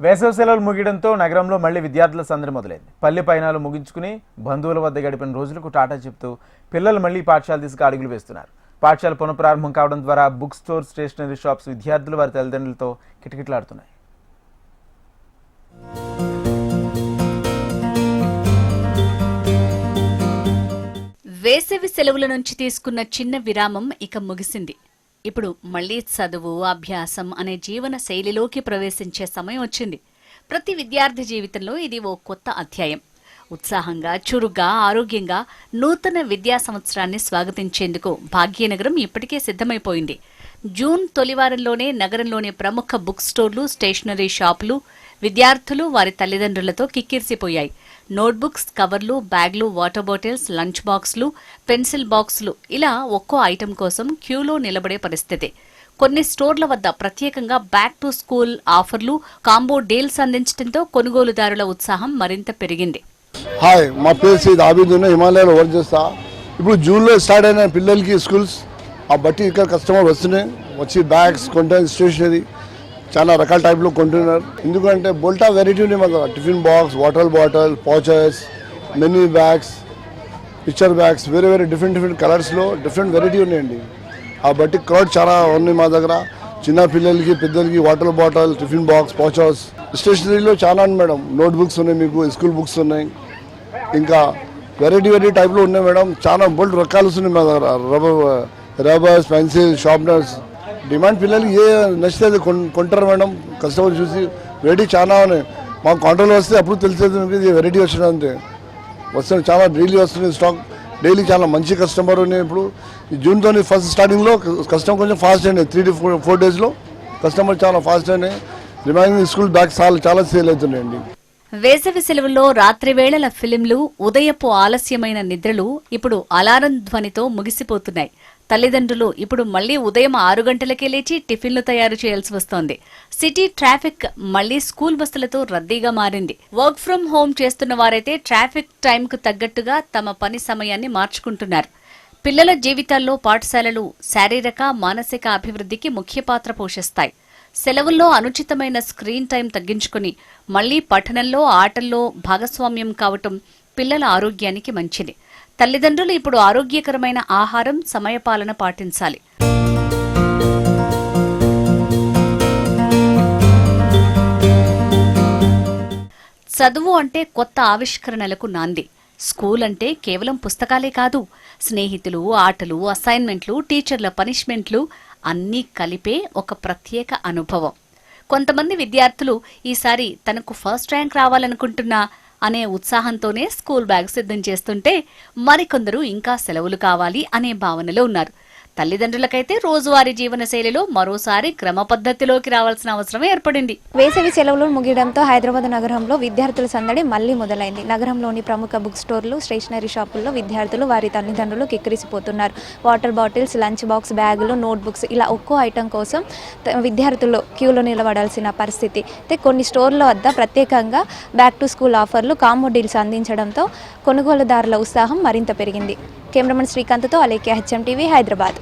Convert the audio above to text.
వేసవి సెలవులు ముగియడంతో నగరంలో మళ్లీ విద్యార్థుల సందడి మొదలైంది. పల్లె పయనాలు ముగించుకుని బంధువుల వద్ద గడిపిన రోజులకు టాటా చెప్తూ పిల్లలు మళ్లీ పాఠశాల దిశగా అడుగులు వేస్తున్నారు. పాఠశాల పునఃప్రారంభం కావడం ద్వారా బుక్ స్టోర్, స్టేషనరీ షాప్స్ విద్యార్థులు వారి తల్లిదండ్రులతో కిటకిటలాడుతున్నాయి. వేసవి సెలవుల నుంచి తీసుకున్న చిన్న విరామం ఇక ముగిసింది. ఇప్పుడు మళ్లీ చదువు, అభ్యాసం అనే జీవన శైలిలోకి ప్రవేశించే సమయం వచ్చింది. ప్రతి విద్యార్థి జీవితంలో ఇది ఓ కొత్త అధ్యాయం. ఉత్సాహంగా, చురుగ్గా, ఆరోగ్యంగా నూతన విద్యా సంవత్సరాన్ని స్వాగతించేందుకు భాగ్యనగరం ఇప్పటికే సిద్ధమైపోయింది. జూన్ తొలివారంలోనే నగరంలోని ప్రముఖ బుక్ స్టోర్లు, స్టేషనరీ షాపులు విద్యార్థులు వారి తల్లిదండ్రులతో కిక్కిరిసిపోయాయి. నోట్బుక్స్, కవర్లు, బ్యాగ్లు, వాటర్ బాటిల్స్, లంచ్ బాక్సులు, పెన్సిల్ బాక్సులు ఇలా ఒక్కో ఐటెం కోసం క్యూలో నిలబడే పరిస్థితి. కొన్ని స్టోర్ల వద్ద ప్రత్యేకంగా బ్యాక్ టు స్కూల్ ఆఫర్లు, కాంబో డీల్స్ అందించడంతో కొనుగోలుదారుల ఉత్సాహం మరింత పెరిగింది. హాయ్, మా పేరు సీద్ ఆబిద్, హిమాలయాలో వర్క్ చేస్తా. ఇప్పుడు జూన్లో స్టార్ట్ అయిన పిల్లలకి స్కూల్స్ ఆ బట్టి ఇక్కడ కస్టమర్ వస్తున్నాయి. వచ్చి బ్యాగ్స్ కొంటారు, స్టేషనరీ చాలా రకాల టైప్లో కొంటున్నారు. ఎందుకంటే బోల్టా వెరైటీ ఉన్నాయి మా దగ్గర. Tiffin box, water bottle, pouches, many bags, picture bags, వేరే వేరే డిఫరెంట్ కలర్స్లో డిఫరెంట్ వెరైటీ ఉన్నాయండి. ఆ బట్టి క్రౌడ్ చాలా ఉన్నాయి మా దగ్గర. చిన్న పిల్లలకి, పెద్దలకి water bottle, tiffin box, pouches. స్టేషనరీలో చాలా ఉంది మేడం. నోట్ బుక్స్ ఉన్నాయి, మీకు స్కూల్ బుక్స్ ఉన్నాయి, ఇంకా వెరైటీ టైప్లో ఉన్నాయి మేడం. చాలా బోల్ట్ రకాలు ఉన్నాయి మా దగ్గర. Rubbers, pencil, sharpeners. డిమాండ్ పిల్లలకి ఏ నచ్చితే అది కొంటారు మేడం. కస్టమర్ చూసి వెరైటీ చాలా ఉన్నాయి. మా కౌంటర్లో వస్తే అప్పుడు తెలిసేది మీకు వెరైటీ వచ్చినంతే వస్తుంది. చాలా డైలీ వస్తుంది స్టాక్. డైలీ చాలా మంచి కస్టమర్ ఉన్నాయి. ఇప్పుడు జూన్తో ఫస్ట్ స్టార్టింగ్లో కస్టమర్ కొంచెం ఫాస్ట్ అయినాయి. 3 to 4 daysలో కస్టమర్ చాలా ఫాస్ట్ అయినాయి. రిమైనింగ్ స్కూల్ బ్యాగ్స్ చాలా సేల్ అవుతున్నాయండి. వేసవి సెలవుల్లో రాత్రి వేళల ఫిలింలు, ఉదయపు ఆలస్యమైన నిద్రలు ఇప్పుడు అలారం ధ్వనితో ముగిసిపోతున్నాయి. తల్లిదండ్రులు ఇప్పుడు మళ్లీ ఉదయం 6 గంటలకే లేచి టిఫిన్లు తయారు చేయాల్సి వస్తోంది. సిటీ ట్రాఫిక్ మళ్లీ స్కూల్ బస్సులతో రద్దీగా మారింది. వర్క్ ఫ్రం హోం చేస్తున్న వారైతే ట్రాఫిక్ టైంకు తగ్గట్టుగా తమ పని సమయాన్ని మార్చుకుంటున్నారు. పిల్లల జీవితాల్లో పాఠశాలలు శారీరక, మానసిక అభివృద్ధికి ముఖ్య పాత్ర పోషిస్తాయి. సెలవుల్లో అనుచితమైన స్క్రీన్ టైం తగ్గించుకుని మళ్లీ పఠనంలో, ఆటల్లో భాగస్వామ్యం కావటం పిల్లల ఆరోగ్యానికి మంచిది. తల్లిదండ్రులు ఇప్పుడు ఆరోగ్యకరమైన ఆహారం, సమయపాలన పాటించాలి. చదువు అంటే కొత్త ఆవిష్కరణలకు నాంది. స్కూల్ అంటే కేవలం పుస్తకాలే కాదు, స్నేహితులు, ఆటలు, అసైన్మెంట్లు, టీచర్ల పనిష్మెంట్లు అన్నీ కలిపే ఒక ప్రత్యేక అనుభవం. కొంతమంది విద్యార్థులు ఈసారి తనకు ఫస్ట్ ర్యాంక్ రావాలనుకుంటున్నా అనే ఉత్సాహంతోనే స్కూల్ బ్యాగ్ సిద్ధం చేస్తుంటే, మరికొందరు ఇంకా సెలవులు కావాలి అనే భావనలో ఉన్నారు. తల్లిదండ్రులకైతే రోజువారీ జీవన శైలిలో మరోసారి క్రమ పద్ధతిలోకి రావాల్సిన అవసరం ఏర్పడింది. వేసవి సెలవులు ముగియడంతో హైదరాబాద్ నగరంలో విద్యార్థుల సందడి మళ్లీ మొదలైంది. నగరంలోని ప్రముఖ బుక్ స్టోర్లు, స్టేషనరీ షాపుల్లో విద్యార్థులు వారి తల్లిదండ్రులు కిక్కిరిసిపోతున్నారు. వాటర్ బాటిల్స్, లంచ్ బాక్స్, బ్యాగులు, నోట్ బుక్స్ ఇలా ఒక్కో ఐటెం కోసం విద్యార్థులు క్యూలో నిలబడాల్సిన పరిస్థితి. కొన్ని స్టోర్ల వద్ద ప్రత్యేకంగా బ్యాక్ టు స్కూల్ ఆఫర్లు, కాంబో డీల్స్ అందించడంతో కొనుగోలుదారుల ఉత్సాహం మరింత పెరిగింది. కెమెరామెన్ శ్రీకాంత్తో అలేఖ్య, HM TV, హైదరాబాద్.